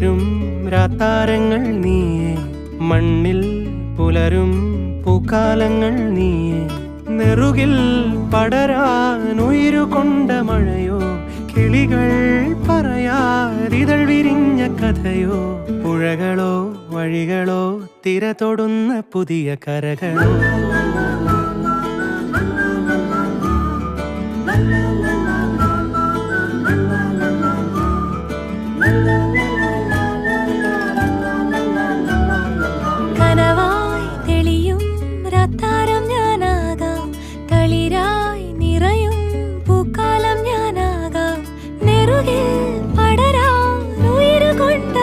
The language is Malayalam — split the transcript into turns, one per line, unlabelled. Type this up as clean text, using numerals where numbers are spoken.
വിടരും രാത്താരങ്ങൾ നീയേ, മണ്ണിൽ പുലരും പൂക്കാലങ്ങൾ നീയേ. നെറുകിൽ പടരാനുയിരുകൊണ്ട മഴയോ, കിളികൾ പറയാതിതൾ വിരിഞ്ഞ കഥയോ. പുഴകളോ വഴികളോ തിര തൊടുന്ന പുതിയ കരകളോ.